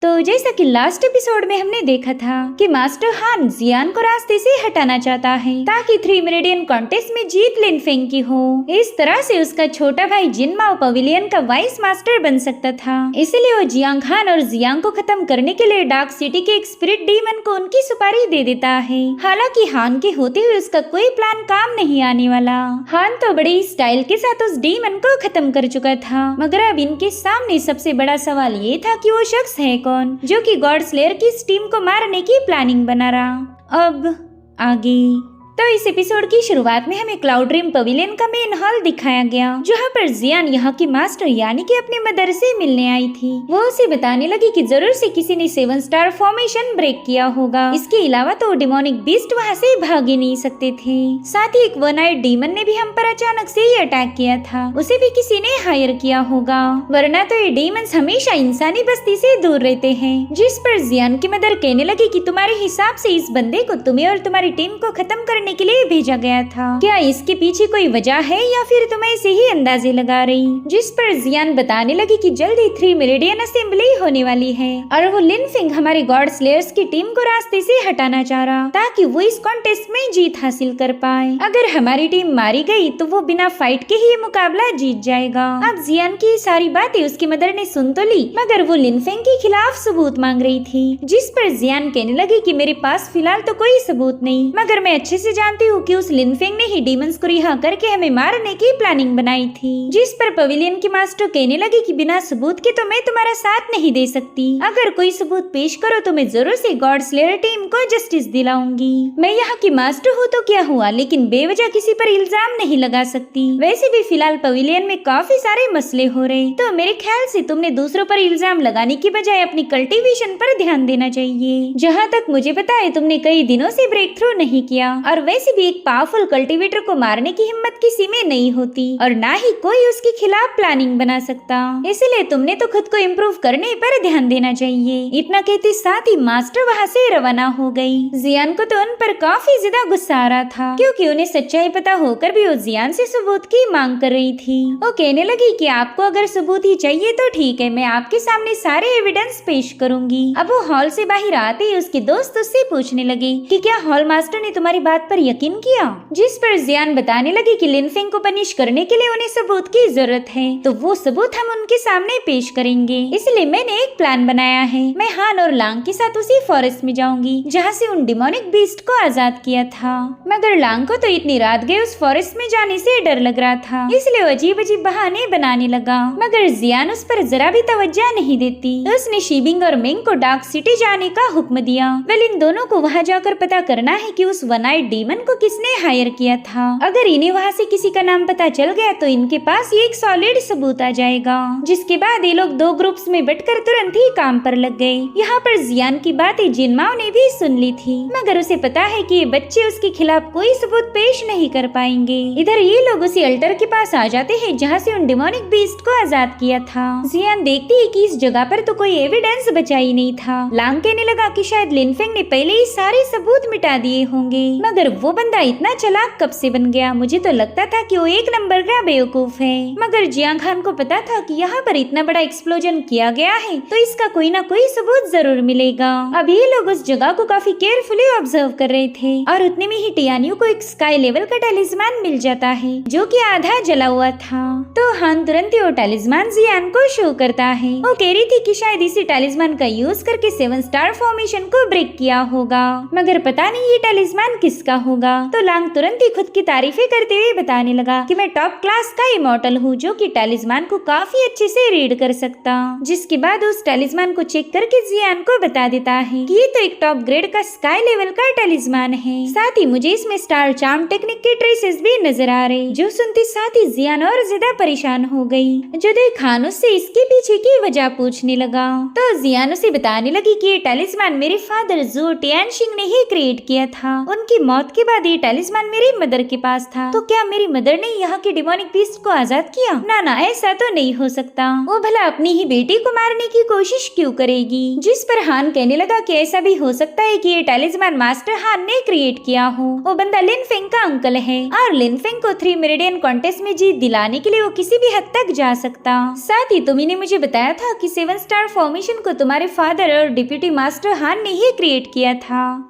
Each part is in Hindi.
तो जैसा कि लास्ट एपिसोड में हमने देखा था कि मास्टर हान जियान को रास्ते से हटाना चाहता है ताकि 3 मेरिडियन कॉन्टेस्ट में जीत लिनफेंग की हो। इस तरह से उसका छोटा भाई जिनमाओ पवेलियन का वाइस मास्टर बन सकता था। इसलिए वो जियांग हान और जियांग को खत्म करने के लिए डार्क सिटी के एक स्पिरिट डीमन को उनकी सुपारी दे देता है। हालांकि हान के होते हुए उसका कोई प्लान काम नहीं आने वाला। हान तो बड़े स्टाइल के साथ उस डीमन को खत्म कर चुका था, मगर अब इनके सामने सबसे बड़ा सवाल ये था कि वो शख्स है कौन जो कि गॉड स्लेयर की इस टीम को मारने की प्लानिंग बना रहा। अब आगे तो इस एपिसोड की शुरुआत में हमें क्लाउड ड्रीम पवेलियन का मेन हॉल दिखाया गया, जहाँ पर जियान यहाँ की मास्टर यानी कि अपनी मदर से मिलने आई थी। वो उसे बताने लगी कि जरूर से किसी ने 7 स्टार फॉर्मेशन ब्रेक किया होगा। इसके अलावा तो डिमोनिक बीस्ट वहाँ से भाग ही नहीं सकते थे। साथ ही एक वन आइड डीमन ने भी हम पर अचानक से ही अटैक किया था, उसे भी किसी ने हायर किया होगा, वरना तो ये डीमंस हमेशा इंसानी बस्ती से दूर रहते हैं। जिस पर जियान की मदर कहने लगी कि तुम्हारे हिसाब से इस बंदे को तुम्हें और तुम्हारी टीम को खत्म करने के लिए भेजा गया था, क्या इसके पीछे कोई वजह है या फिर तुम ऐसे ही अंदाजे लगा रही। जिस पर जियान बताने लगी कि जल्दी 3 मेरिडियन असेंबली होने वाली है और वो लिनफेंग हमारे गॉड स्लेयर्स की टीम को रास्ते से हटाना चाह रहा ताकि वो इस कॉन्टेस्ट में जीत हासिल कर पाए। अगर हमारी टीम मारी गई तो वो बिना फाइट के ही मुकाबला जीत जाएगा। अब जियान की सारी बातें उसकी मदर ने सुन तो ली, मगर वो लिनफेंग के खिलाफ सबूत मांग रही थी। जिस पर जियान कहने लगी कि मेरे पास फिलहाल तो कोई सबूत नहीं, मगर मैं अच्छे से जानती हूँ कि उस लिनफेंग ने ही डीमंस को रिहा करके हमें मारने की प्लानिंग बनाई थी। जिस पर पवेलियन की मास्टर कहने लगी कि बिना सबूत के तो मैं तुम्हारा साथ नहीं दे सकती, अगर कोई सबूत पेश करो तो मैं जरूर से गॉड स्लेयर टीम को जस्टिस दिलाऊंगी। मैं यहाँ की मास्टर हूँ तो क्या हुआ, लेकिन बेवजह किसी पर इल्जाम नहीं लगा सकती। वैसे भी फिलहाल पवेलियन में काफी सारे मसले हो रहे, तो मेरे ख्याल से तुमने दूसरों पर इल्जाम लगाने की बजाय अपनी कल्टीवेशन पर ध्यान देना चाहिए। जहाँ तक मुझे पता है तुमने कई दिनों से ब्रेक थ्रू नहीं किया, और वैसे भी एक पावरफुल कल्टीवेटर को मारने की हिम्मत किसी में नहीं होती और ना ही कोई उसके खिलाफ प्लानिंग बना सकता। इसलिए तुमने तो खुद को इम्प्रूव करने पर ध्यान देना चाहिए। इतना कहते साथ ही मास्टर वहाँ से रवाना हो गई। जियान को तो उन पर काफी ज्यादा गुस्सा आ रहा था, क्योंकि उन्हें सच्चाई पता होकर भी वो जियान से सबूत की मांग कर रही थी। वो कहने लगी कि आपको अगर सबूत ही चाहिए तो ठीक है, मैं आपके सामने सारे एविडेंस पेश करूंगी। अब वो हॉल से बाहर आते ही उसके दोस्त उससे पूछने लगे कि क्या हॉल मास्टर ने तुम्हारी बात पर यकीन किया। जिस पर जियान बताने लगी कि लिनफेंग को पनिश करने के लिए उन्हें सबूत की जरूरत है, तो वो सबूत हम उनके सामने पेश करेंगे। इसलिए मैंने एक प्लान बनाया है। मैं हान और लांग के साथ उसी फॉरेस्ट में जाऊंगी जहाँ से उन डिमोनिक बीस्ट को आजाद किया था। मगर लांग को तो इतनी रात गए उस फॉरेस्ट में जाने से डर लग रहा था, इसलिए वो अजीब अजीब बहाने बनाने लगा। मगर जियान उस पर जरा भी तवज्जो नहीं देती। उसने शीबिंग और मेंग को डार्क सिटी जाने का हुक्म दिया। वेल, इन दोनों को वहाँ जाकर पता करना है कि उस वन आइड डीमन को किसने हायर किया था। अगर इन्हें वहाँ से किसी का नाम पता चल गया तो इनके पास ये एक सॉलिड सबूत आ जाएगा। जिसके बाद ये लोग 2 ग्रुप्स में बंटकर तुरंत ही काम पर लग गए। यहाँ पर जियान की बातें जिनमाओ ने भी सुन ली थी, मगर उसे पता है कि ये बच्चे उसके खिलाफ कोई सबूत पेश नहीं कर पाएंगे। इधर ये लोग उसी अल्टर के पास आ जाते हैं जहाँ से उन डिमोनिक बीस्ट को आजाद किया था। जियान देखती है कि इस जगह पर तो कोई एविडेंस बचा ही नहीं था। लांग कहने लगा कि शायद लिनफेंग ने पहले ही सारे सबूत मिटा दिए होंगे, मगर वो बंदा इतना चालाक कब से बन गया। मुझे तो लगता था कि वो एक नंबर का बेवकूफ है। मगर जियांग खान को पता था कि यहाँ पर इतना बड़ा एक्सप्लोजन किया गया है तो इसका कोई ना कोई सबूत जरूर मिलेगा। अब ये लोग उस जगह को काफी केयरफुली ऑब्जर्व कर रहे थे और उतने में ही टियानियो को एक स्काई लेवल का टैलिस्मान मिल जाता है जो कि आधा जला हुआ था। तो हान तुरंत ही वो टैलिस्मान जियान को शो करता है। वो कह रही थी कि शायद इसी टैलिस्मान का यूज करके 7 स्टार फॉर्मेशन को ब्रेक किया होगा, मगर पता नहीं ये टैलिस्मान किसका होगा। तो लांग तुरंत ही खुद की तारीफें करते हुए बताने लगा कि मैं टॉप क्लास का इमॉर्टल हूँ जो कि टैलिस्मान को काफी अच्छे से रीड कर सकता। जिसके बाद उस टैलिस्मान को चेक करके जियान को बता देता है कि ये तो एक टॉप ग्रेड का स्काई लेवल का टैलिस्मान है। साथ ही मुझे इसमें स्टार चार्म टेक्निक के ट्रेसेस भी नजर आ रहे, जो सुनते साथ ही जियान और ज्यादा परेशान हो गई। जुदे खान उससे इसके पीछे की वजह पूछने लगा, तो जियान उसे बताने लगी कि ये टैलिस्मान मेरे फादर जू टियानशिंग ने ही क्रिएट किया था। उनकी मौत मौत के बाद ये टैलिस्मान मेरी मदर के पास था, तो क्या मेरी मदर ने यहाँ के डिमोनिक बीस्ट को आजाद किया? ना ना, ऐसा तो नहीं हो सकता। वो भला अपनी ही बेटी को मारने की कोशिश क्यों करेगी? जिस पर हान कहने लगा कि ऐसा भी हो सकता है कि ये टैलिस्मान मास्टर हान ने क्रिएट किया हो। वो बंदा लिन फेंग का अंकल है और लिन फेंग को 3 मेरिडियन कॉन्टेस्ट में जीत दिलाने के लिए वो किसी भी हद तक जा सकता। साथ ही तुम्ही ने मुझे बताया था कि 7 स्टार फॉर्मेशन को तुम्हारे फादर और डिप्यूटी मास्टर हान ने ही क्रिएट किया था।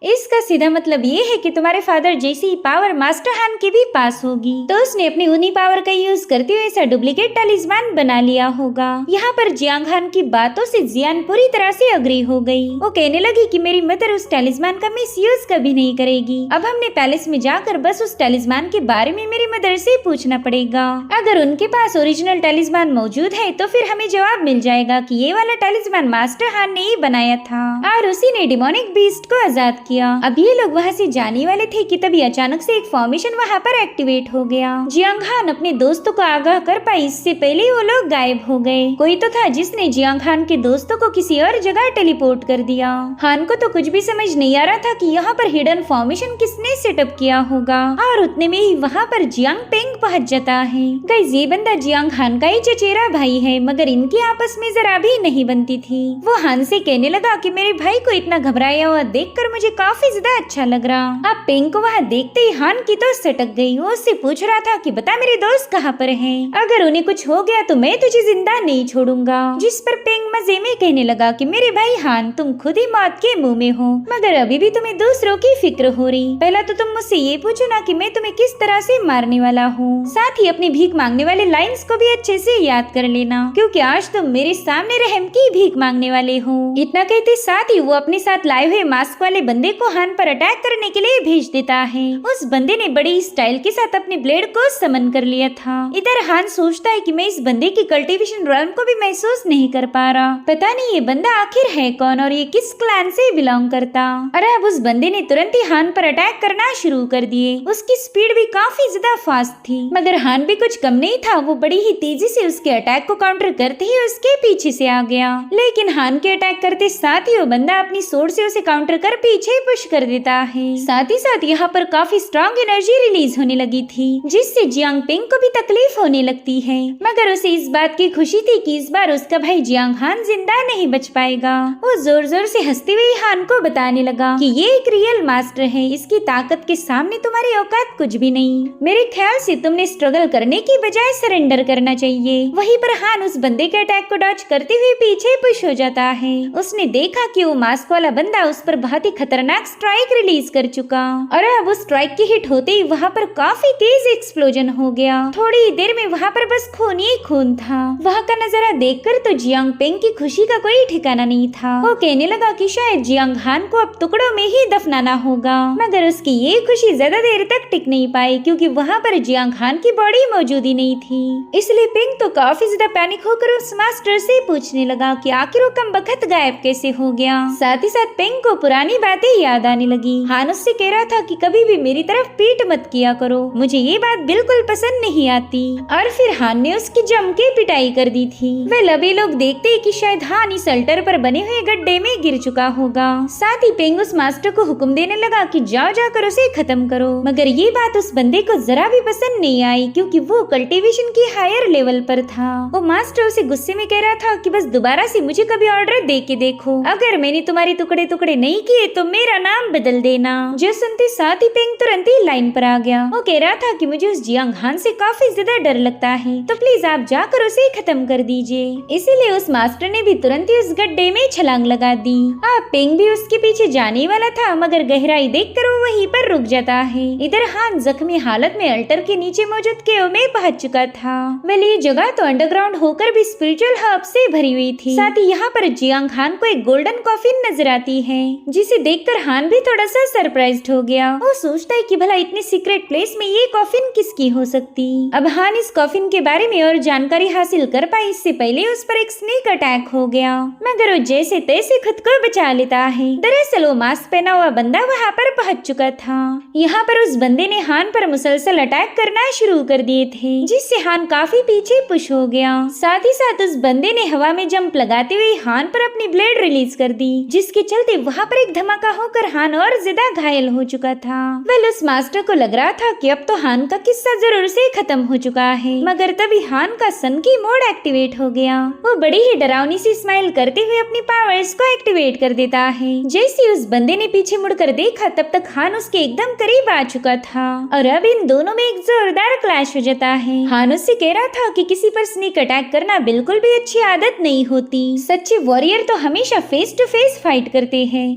इसका सीधा मतलब ये है कि तुम्हारे फादर जैसी पावर मास्टर हान के भी पास होगी, तो उसने अपनी उन्हीं पावर का यूज करते हुए ऐसा डुप्लीकेट टैलिस्मान बना लिया होगा। यहाँ पर जियांग हान की बातों से जियान पूरी तरह से अग्री हो गई। वो कहने लगी कि मेरी मदर उस टैलिस्मान का मिसयूज कभी नहीं करेगी। अब हमने पैलेस में जाकर बस उस टैलिस्मान के बारे में मेरी मदर से पूछना पड़ेगा। अगर उनके पास ओरिजिनल टैलिस्मान मौजूद है तो फिर हमें जवाब मिल जाएगा कि ये वाला टैलिस्मान मास्टर हान ने ही बनाया था और उसी ने डिमोनिक बीस्ट को आजाद। अब ये लोग वहाँ से जाने वाले थे कि तभी अचानक से एक फॉर्मेशन वहाँ पर एक्टिवेट हो गया। जियांग हान अपने दोस्तों को आगाह कर पाई, इससे पहले वो लोग गायब हो गए। कोई तो था जिसने जियांग हान के दोस्तों को किसी और जगह टेलीपोर्ट कर दिया। हान को तो कुछ भी समझ नहीं आ रहा था कि यहाँ पर हिडन फॉर्मेशन किसने सेटअप किया होगा और उतने में ही वहाँ पर जियांग पेंग पहुँच जाता है। गाइस, ये बंदा जियांग हान का ही चचेरा भाई है, मगर इनकी आपस में जरा भी नहीं बनती थी। वो हान से कहने लगा कि मेरे भाई को इतना घबराया हुआ देखकर मुझे काफी ज्यादा अच्छा लग रहा। अब पेंग को वहाँ देखते ही हान की तो सटक गई। वो उससे पूछ रहा था कि बता मेरे दोस्त कहाँ पर हैं? अगर उन्हें कुछ हो गया तो मैं तुझे जिंदा नहीं छोड़ूंगा। जिस पर पेंग मजे में कहने लगा कि मेरे भाई हान, तुम खुद ही मौत के मुंह में हो, मगर अभी भी तुम्हें दूसरों की फिक्र हो रही। पहला तो तुम मुझसे ये पूछो ना कि मैं तुम्हें किस तरह से मारने वाला हूँ। साथ ही अपनी भीख मांगने वाले लाइन्स को भी अच्छे से याद कर लेना, क्योंकि आज तुम मेरे सामने रहम की भीख मांगने वाले हो। इतना कहते साथ ही वो अपने साथ लाए हुए मास्क वाले बंदे को हान पर अटैक करने के लिए भेज देता है। उस बंदे ने बड़ी स्टाइल के साथ अपने ब्लेड को समन कर लिया था। इधर हान सोचता है कि मैं इस बंदे की कल्टीवेशन रॉयल को भी महसूस नहीं कर पा रहा। पता नहीं ये बंदा आखिर है कौन और ये किस क्लैन से बिलोंग करता। अरे अब उस बंदे ने तुरंत ही हान पर अटैक करना शुरू कर दिए। उसकी स्पीड भी काफी ज्यादा फास्ट थी, मगर हान भी कुछ कम नहीं था। वो बड़ी ही तेजी से उसके अटैक को काउंटर करते ही उसके पीछे से आ गया। लेकिन हान के अटैक करते साथ ही वो बंदा अपनी सोर्ड से उसे काउंटर कर पीछे पुश कर देता है। साथ ही साथ यहाँ पर काफी स्ट्रॉन्ग एनर्जी रिलीज होने लगी थी, जिससे जियांग पेंग को भी तकलीफ होने लगती है। मगर उसे इस बात की खुशी थी कि इस बार उसका भाई जियांग हान जिंदा नहीं बच पाएगा। वो जोर जोर से हंसते हुए हान को बताने लगा कि ये एक रियल मास्टर है, इसकी ताकत के सामने तुम्हारी औकात कुछ भी नहीं। मेरे ख्याल से तुमने स्ट्रगल करने की बजाय सरेंडर करना चाहिए। वहीं पर हान उस बंदे के अटैक को डॉज करते हुए पीछे पुश हो जाता है। उसने देखा कि वो मास्क वाला बंदा उस पर बहुत ही खतरनाक स्ट्राइक रिलीज कर चुका और अब उस स्ट्राइक की हिट होते ही वहाँ पर काफी तेज एक्सप्लोजन हो गया। थोड़ी ही देर में वहाँ पर बस खून ही खून था। वहाँ का नजारा देखकर तो जियांग पेंग की खुशी का कोई ठिकाना नहीं था। वो कहने लगा कि शायद जियांग हान को अब टुकड़ों में ही दफनाना होगा, मगर उसकी ये खुशी ज्यादा देर तक टिक नहीं पाई, क्योंकि वहाँ पर जियांग हान की बॉडी मौजूद ही नहीं थी। इसलिए पेंग तो काफी ज्यादा पैनिक होकर उस मास्टर से पूछने लगा कि आखिर वो कमबख्त गायब कैसे हो गया। साथ ही साथ पेंग को पुरानी बातें याद आने लगी। हान उससे कह रहा था कि कभी भी मेरी तरफ पीठ मत किया करो, मुझे ये बात बिल्कुल पसंद नहीं आती। और फिर हान ने उसकी जम के पिटाई कर दी थी। वे लबे लोग देखते ही कि शायद हान इस अल्टर पर बने हुए गड्ढे में गिर चुका होगा। साथ ही पेंग उस मास्टर को हुक्म देने लगा कि जाओ जाकर उसे खत्म करो, मगर ये बात उस बंदे को जरा भी पसंद नहीं आई, क्योंकि वो कल्टीवेशन की हायर लेवल पर था। वो मास्टर उसे गुस्से में कह रहा था कि बस दोबारा से मुझे कभी ऑर्डर दे के देखो, अगर मैंने तुम्हारे टुकड़े टुकड़े नहीं किए तो मेरा नाम बदल देना। जो सुनते साथ ही पेंग तुरंत ही लाइन पर आ गया। वो कह रहा था कि मुझे उस जियांग हान से काफी ज्यादा डर लगता है, तो प्लीज आप जाकर उसे खत्म कर दीजिए। इसीलिए उस मास्टर ने भी तुरंत ही उस गड्ढे में छलांग लगा दी। अब पेंग भी उसके पीछे जाने वाला था, मगर गहराई देखकर वो वहीं पर रुक जाता है। इधर हान जख्मी हालत में अल्टर के नीचे मौजूद केव में पहुंच चुका था। वेल ये जगह तो अंडरग्राउंड होकर भी स्पिरिचुअल हब से भरी हुई थी। साथ ही यहाँ पर जियांग हान को एक गोल्डन कॉफिन नजर आती है, जिसे देखकर हान भी थोड़ा सा सरप्राइज्ड हो गया। वो सोचता है कि भला इतनी सीक्रेट प्लेस में ये कॉफिन किसकी हो सकती। अब हान इस कॉफिन के बारे में और जानकारी हासिल कर पाई, इससे पहले उस पर एक स्नेक अटैक हो गया, मगर वो जैसे तैसे खुद को बचा लेता है। दरअसल वो मास्क पहना हुआ बंदा वहाँ पर पहुँच चुका था। यहाँ पर उस बंदे ने हान पर मुसलसल अटैक करना शुरू कर दिए थे, जिससे हान काफी पीछे पुश हो गया। साथ ही साथ उस बंदे ने हवा में जंप लगाते हुए हान पर अपनी ब्लेड रिलीज कर दी, जिसके चलते वहाँ पर एक धमाका होकर हान और ज्यादा घायल हो चुका था। वेल उस मास्टर को लग रहा था कि अब तो हान का किस्सा जरूर से खत्म हो चुका है, मगर तभी हान का सन की मोड एक्टिवेट हो गया। वो बड़ी ही डरावनी सी स्माइल करते हुए अपनी पावर्स को एक्टिवेट कर देता है। जैसे उस बंदे ने पीछे मुड़कर देखा तब तक हान उसके एकदम करीब आ चुका था और अब इन दोनों में एक जोरदार क्लैश हो जाता है। हान उससे कह रहा था कि किसी पर स्नीक अटैक करना बिल्कुल भी अच्छी आदत नहीं होती, सच्चे वॉरियर तो हमेशा फेस टू फेस फाइट करते हैं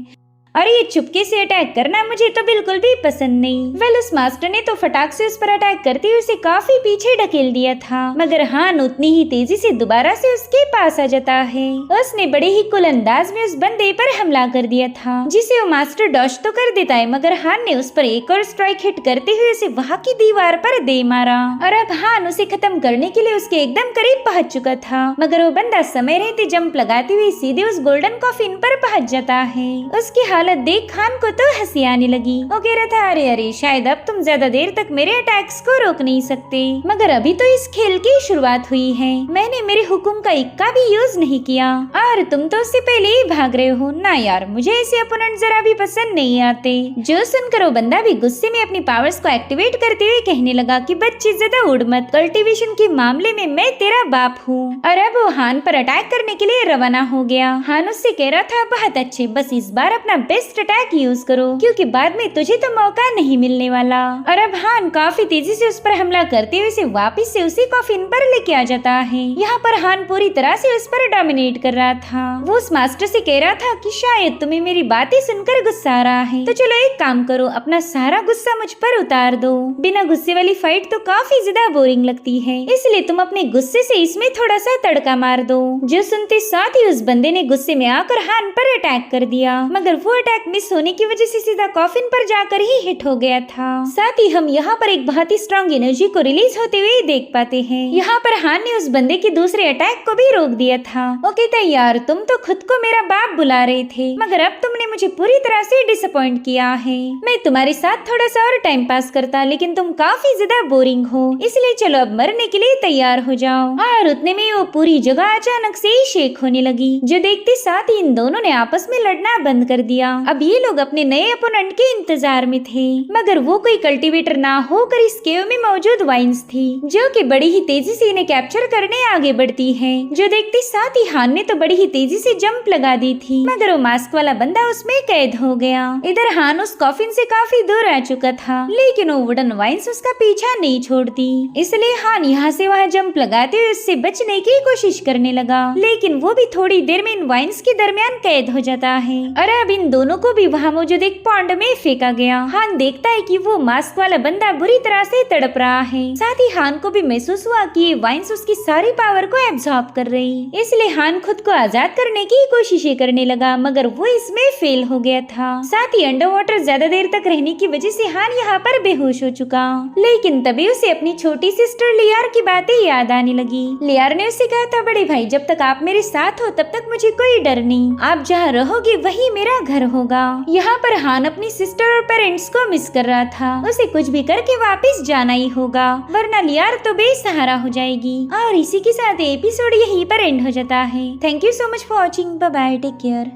और ये चुपके से अटैक करना मुझे तो बिल्कुल भी पसंद नहीं। वेल उस मास्टर ने तो फटाक से उस पर अटैक करते हुए उसे काफी पीछे ढकेल दिया था, मगर हान उतनी ही तेजी से दोबारा से उसके पास आ जाता है। उसने बड़े ही कुल अंदाज में उस बंदे पर हमला कर दिया था, जिसे वो मास्टर डॉज तो कर देता है, मगर हान ने उस पर एक और स्ट्राइक हिट करते हुए उसे वहाँ की दीवार पर दे मारा और अब हान उसे खत्म करने के लिए उसके एकदम करीब पहुँच चुका था, मगर वो बंदा समय रहते जंप लगाते हुए सीधे उस गोल्डन कॉफिन पर पहुँच जाता है। उसकी हालत देख खान को तो हंसी आने लगी। वो कह रहा था, अरे अरे शायद अब तुम ज्यादा देर तक मेरे अटैक्स को रोक नहीं सकते, मगर अभी तो इस खेल की शुरुआत हुई है, मैंने मेरे हुक्म का इक्का भी यूज नहीं किया और तुम तो उससे पहले ही भाग रहे हो ना। यार मुझे ऐसे अपोनेंट जरा भी पसंद नहीं आते। जो सुनकर वो बंदा भी गुस्से में अपनी पावर्स को एक्टिवेट करते हुए कहने लगा कि बच्चे ज्यादा उड़ मत, कल्टीवेशन के मामले में मैं तेरा बाप हूँ। और अब वो हान पर अटैक करने के लिए रवाना हो गया। हान उससे कह रहा था, बहुत अच्छे, बस इस बार अपना बेस्ट अटैक यूज करो क्योंकि बाद में तुझे तो मौका नहीं मिलने वाला। और अब हान काफी तेजी से उस पर हमला करते हुए उसे वापस से उसी कॉफिन पर लेके आ जाता है। यहाँ पर हान पूरी तरह से उस पर डोमिनेट कर रहा था। वो उस मास्टर से कह रहा था कि शायद तुम्हें मेरी बातें सुनकर गुस्सा आ रहा है, तो चलो एक काम करो, अपना सारा गुस्सा मुझ पर उतार दो। बिना गुस्से वाली फाइट तो काफी ज्यादा बोरिंग लगती है, इसलिए तुम अपने गुस्से से इसमें थोड़ा सा तड़का मार दो। जो सुनते साथ ही उस बंदे ने गुस्से में आकर हान पर अटैक कर दिया, मगर वो अटैक मिस होने की वजह से सीधा कॉफिन पर जाकर ही हिट हो गया था। साथ ही हम यहाँ पर एक बहुत ही स्ट्रॉन्ग एनर्जी को रिलीज होते हुए देख पाते हैं। यहाँ पर हान ने उस बंदे के दूसरे अटैक को भी रोक दिया था। वो कहता है, यार तुम तो खुद को मेरा बाप बुला रहे थे, मगर अब तुमने मुझे पूरी तरह से डिसअपॉइंट किया है। मैं तुम्हारे साथ थोड़ा सा और टाइम पास करता, लेकिन तुम काफी ज्यादा बोरिंग हो, इसलिए चलो अब मरने के लिए तैयार हो जाओ। और उतने में वो पूरी जगह अचानक से ही शेक होने लगी, जो देखते साथ ही इन दोनों ने आपस में लड़ना बंद कर दिया। अब ये लोग अपने नए अपोनेंट के इंतजार में थे, मगर वो कोई कल्टीवेटर ना होकर इस केव में मौजूद वाइन्स थी, जो कि बड़ी ही तेजी से इन्हें कैप्चर करने आगे बढ़ती है। जो देखते साथ ही हान ने तो बड़ी ही तेजी से जंप लगा दी थी, मगर वो मास्क वाला बंदा उसमें कैद हो गया। इधर हान उस कॉफिन से काफी दूर आ चुका था, लेकिन वो वुडन वाइन्स उसका पीछा नहीं छोड़ती, इसलिए हान यहाँ से वहाँ जंप लगाते हुए उससे बचने की कोशिश करने लगा, लेकिन वो भी थोड़ी देर में इन वाइन्स के दरमियान कैद हो जाता है। और अब इन दोनों को भी वहाँ मौजूद एक पॉन्ड में फेंका गया। हान देखता है कि वो मास्क वाला बंदा बुरी तरह से तड़प रहा है। साथ ही हान को भी महसूस हुआ कि ये वाइन्स उसकी सारी पावर को एब्जॉर्ब कर रही, इसलिए हान खुद को आजाद करने की कोशिशें करने लगा, मगर वो इसमें फेल हो गया था। साथ ही अंडर वाटर ज्यादा देर तक रहने की वजह से हान यहाँ पर बेहोश हो चुका, लेकिन तभी उसे अपनी छोटी सिस्टर लियार की बातें याद आने लगी। लियार ने उसे कहा था, बड़े भाई जब तक आप मेरे साथ हो तब तक मुझे कोई डर नहीं, आप जहाँ रहोगे वही मेरा घर होगा। यहाँ पर हान अपनी सिस्टर और पेरेंट्स को मिस कर रहा था, उसे कुछ भी करके वापस जाना ही होगा, वरना लियार तो बेसहारा हो जाएगी। और इसी के साथ एपिसोड यहीं पर एंड हो जाता है। Thank you so much for watching, bye bye, take care.